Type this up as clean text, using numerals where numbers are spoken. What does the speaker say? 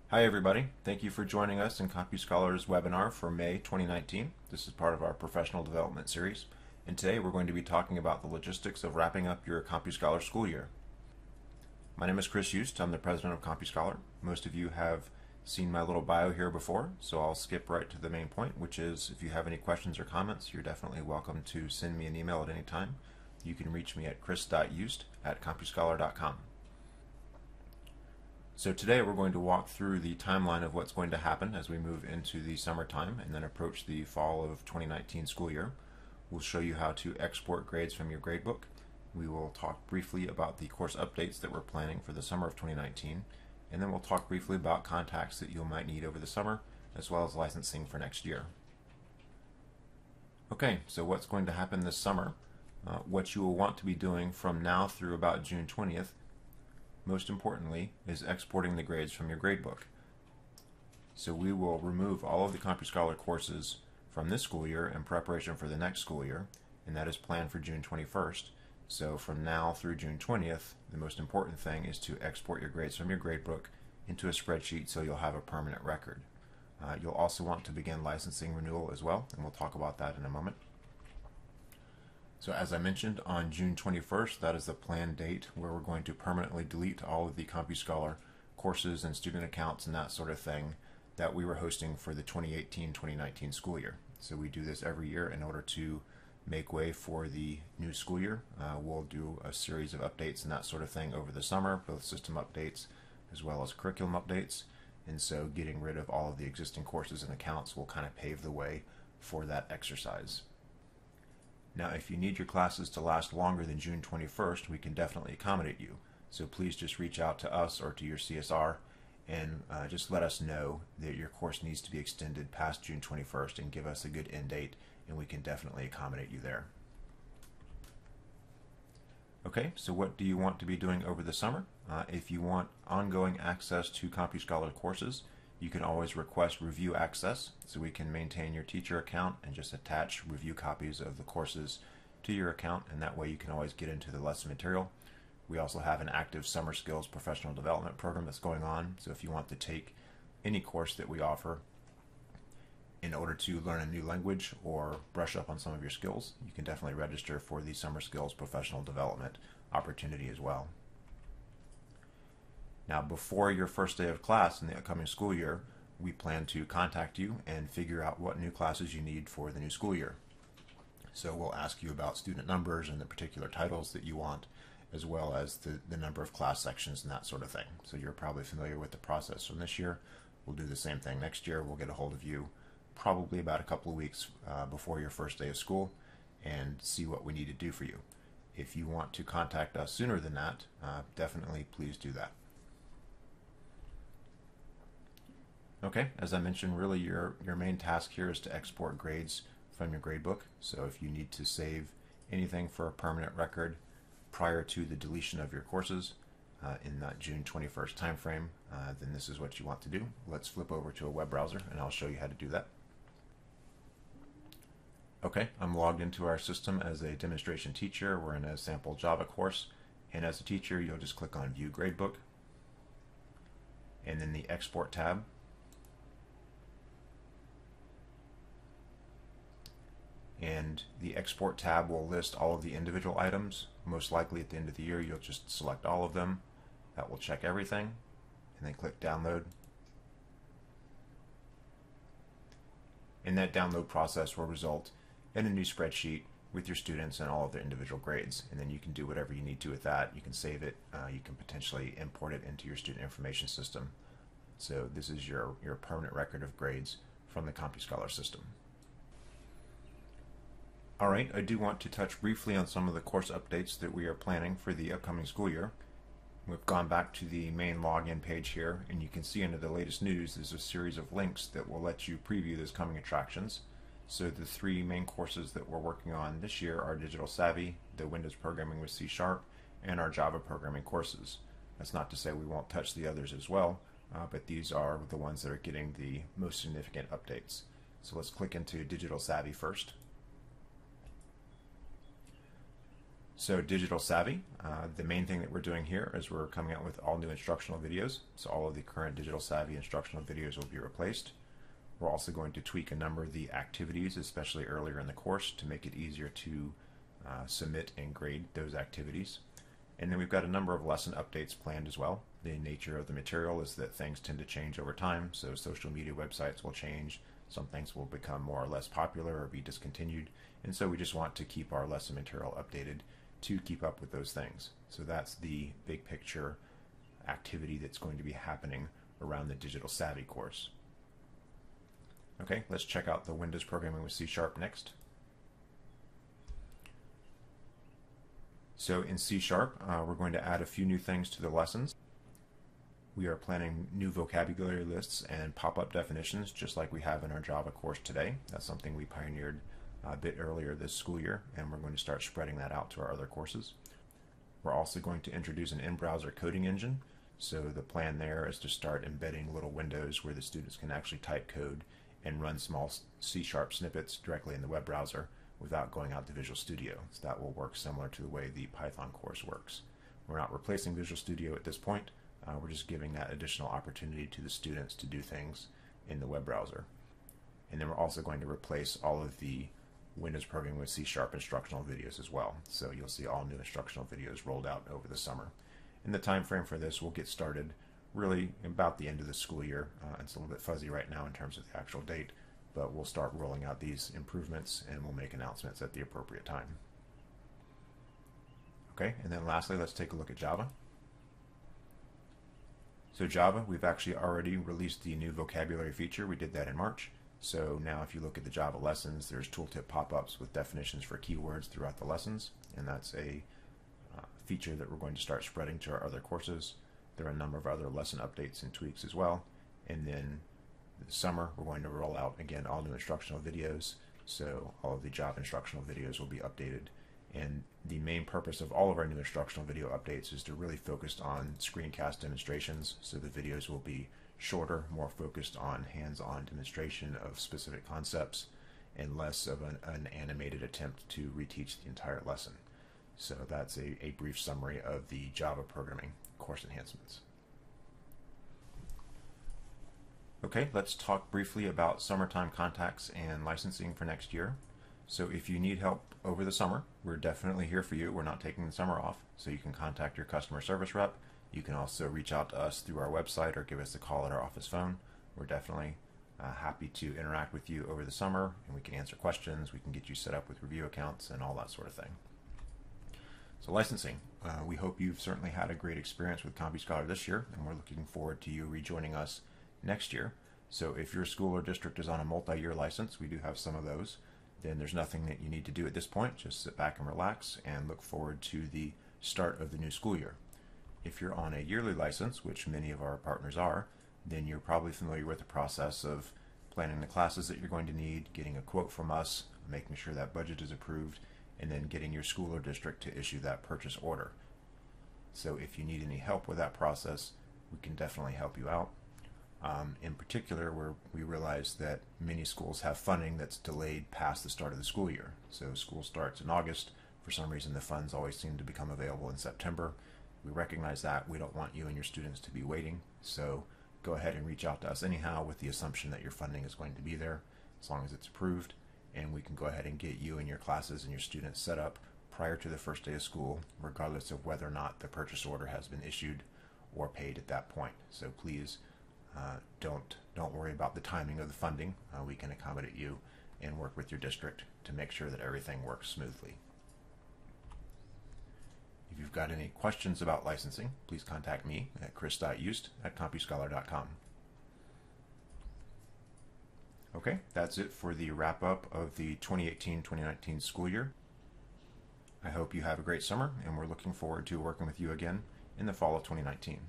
Hi everybody, thank you for joining us in CompuScholar's webinar for May 2019. This is part of our professional development series, and today we're going to be talking about the logistics of wrapping up your CompuScholar school year. My name is Chris Hust. I'm the president of CompuScholar. Most of you have seen my little bio here before, so I'll skip right to the main point, which is if you have any questions or comments, you're definitely welcome to send me an email at any time. You can reach me at chris.hust@compuscholar.com. So today we're going to walk through the timeline of what's going to happen as we move into the summertime and then approach the fall of 2019 school year. We'll show you how to export grades from your gradebook. We will talk briefly about the course updates that we're planning for the summer of 2019, and then we'll talk briefly about contacts that you might need over the summer, as well as licensing for next year. Okay, so what's going to happen this summer? What you will want to be doing from now through about June 20th, most importantly, is exporting the grades from your gradebook. So we will remove all of the CompuScholar courses from this school year in preparation for the next school year, and that is planned for June 21st. So from now through June 20th, the most important thing is to export your grades from your gradebook into a spreadsheet so you'll have a permanent record. You'll also want to begin licensing renewal as well, and we'll talk about that in a moment. So as I mentioned, on June 21st, that is the planned date where we're going to permanently delete all of the CompuScholar courses and student accounts and that sort of thing that we were hosting for the 2018-2019 school year. So we do this every year in order to make way for the new school year. We'll do a series of updates and that sort of thing over the summer, both system updates as well as curriculum updates. And so getting rid of all of the existing courses and accounts will kind of pave the way for that exercise. Now, if you need your classes to last longer than June 21st, we can definitely accommodate you. So please just reach out to us or to your CSR and just let us know that your course needs to be extended past June 21st and give us a good end date, and we can definitely accommodate you there. Okay, so what do you want to be doing over the summer? If you want ongoing access to CompuScholar courses, you can always request review access, so we can maintain your teacher account and just attach review copies of the courses to your account, and that way you can always get into the lesson material. We also have an active summer skills professional development program that's going on, so if you want to take any course that we offer in order to learn a new language or brush up on some of your skills, you can definitely register for the summer skills professional development opportunity as well. Now, before your first day of class in the upcoming school year, we plan to contact you and figure out what new classes you need for the new school year. So we'll ask you about student numbers and the particular titles that you want, as well as the number of class sections and that sort of thing. So you're probably familiar with the process from this year. We'll do the same thing next year. We'll get a hold of you probably about a couple of weeks before your first day of school and see what we need to do for you. If you want to contact us sooner than that, definitely please do that. Okay, as I mentioned, really your main task here is to export grades from your gradebook. So if you need to save anything for a permanent record prior to the deletion of your courses in that June 21st timeframe, then this is what you want to do. Let's flip over to a web browser and I'll show you how to do that. Okay, I'm logged into our system as a demonstration teacher. We're in a sample Java course, and as a teacher you'll just click on View Gradebook and then the Export tab. And the Export tab will list all of the individual items. Most likely at the end of the year you'll just select all of them. That will check everything, and then click Download. And that download process will result in a new spreadsheet with your students and all of their individual grades, and then you can do whatever you need to with that. You can save it, you can potentially import it into your student information system. So this is your permanent record of grades from the CompuScholar system. Alright, I do want to touch briefly on some of the course updates that we are planning for the upcoming school year. We've gone back to the main login page here, and you can see under the latest news there's a series of links that will let you preview those coming attractions. So the three main courses that we're working on this year are Digital Savvy, the Windows Programming with C#, and our Java Programming courses. That's not to say we won't touch the others as well, but these are the ones that are getting the most significant updates. So let's click into Digital Savvy first. So digital savvy, the main thing that we're doing here is we're coming out with all new instructional videos. So all of the current digital savvy instructional videos will be replaced. We're also going to tweak a number of the activities, especially earlier in the course, to make it easier to submit and grade those activities. And then we've got a number of lesson updates planned as well. The nature of the material is that things tend to change over time, so social media websites will change. Some things will become more or less popular or be discontinued, and so we just want to keep our lesson material updated to keep up with those things. So that's the big picture activity that's going to be happening around the Digital Savvy course. Okay, let's check out the Windows programming with C# next. So in C#, we're going to add a few new things to the lessons. We are planning new vocabulary lists and pop-up definitions, just like we have in our Java course today. That's something we pioneered a bit earlier this school year, and we're going to start spreading that out to our other courses. We're also going to introduce an in-browser coding engine. So the plan there is to start embedding little windows where the students can actually type code and run small C# snippets directly in the web browser without going out to Visual Studio. So that will work similar to the way the Python course works. We're not replacing Visual Studio at this point. We're just giving that additional opportunity to the students to do things in the web browser. And then we're also going to replace all of the Windows programming with C# instructional videos as well. So you'll see all new instructional videos rolled out over the summer. And the time frame for this will get started really about the end of the school year. It's a little bit fuzzy right now in terms of the actual date, but we'll start rolling out these improvements and we'll make announcements at the appropriate time. Okay, and then lastly, let's take a look at Java. So Java, we've actually already released the new vocabulary feature. We did that in March. So now if you look at the Java lessons, there's tooltip pop-ups with definitions for keywords throughout the lessons, and that's a feature that we're going to start spreading to our other courses. There are a number of other lesson updates and tweaks as well. And then this summer, we're going to roll out, again, all new instructional videos. So all of the Java instructional videos will be updated. And the main purpose of all of our new instructional video updates is to really focus on screencast demonstrations. So the videos will be shorter, more focused on hands-on demonstration of specific concepts, and less of an animated attempt to reteach the entire lesson. So that's a brief summary of the Java programming course enhancements. Okay, let's talk briefly about summertime contacts and licensing for next year. So if you need help over the summer, we're definitely here for you. We're not taking the summer off, so you can contact your customer service rep. You can also reach out to us through our website or give us a call at our office phone. We're definitely happy to interact with you over the summer, and we can answer questions. We can get you set up with review accounts and all that sort of thing. So licensing, we hope you've certainly had a great experience with CompuScholar this year, and we're looking forward to you rejoining us next year. So if your school or district is on a multi-year license, we do have some of those, then there's nothing that you need to do at this point. Just sit back and relax and look forward to the start of the new school year. If you're on a yearly license, which many of our partners are, then you're probably familiar with the process of planning the classes that you're going to need, getting a quote from us, making sure that budget is approved, and then getting your school or district to issue that purchase order. So if you need any help with that process, we can definitely help you out. In particular, where we realize that many schools have funding that's delayed past the start of the school year. So school starts in August. For some reason, the funds always seem to become available in September. We recognize that. We don't want you and your students to be waiting. So go ahead and reach out to us anyhow with the assumption that your funding is going to be there as long as it's approved. And we can go ahead and get you and your classes and your students set up prior to the first day of school, regardless of whether or not the purchase order has been issued or paid at that point. So please don't worry about the timing of the funding. We can accommodate you and work with your district to make sure that everything works smoothly. If you've got any questions about licensing, please contact me at chris.youst@compuscholar.com. Okay, that's it for the wrap-up of the 2018-2019 school year. I hope you have a great summer, and we're looking forward to working with you again in the fall of 2019.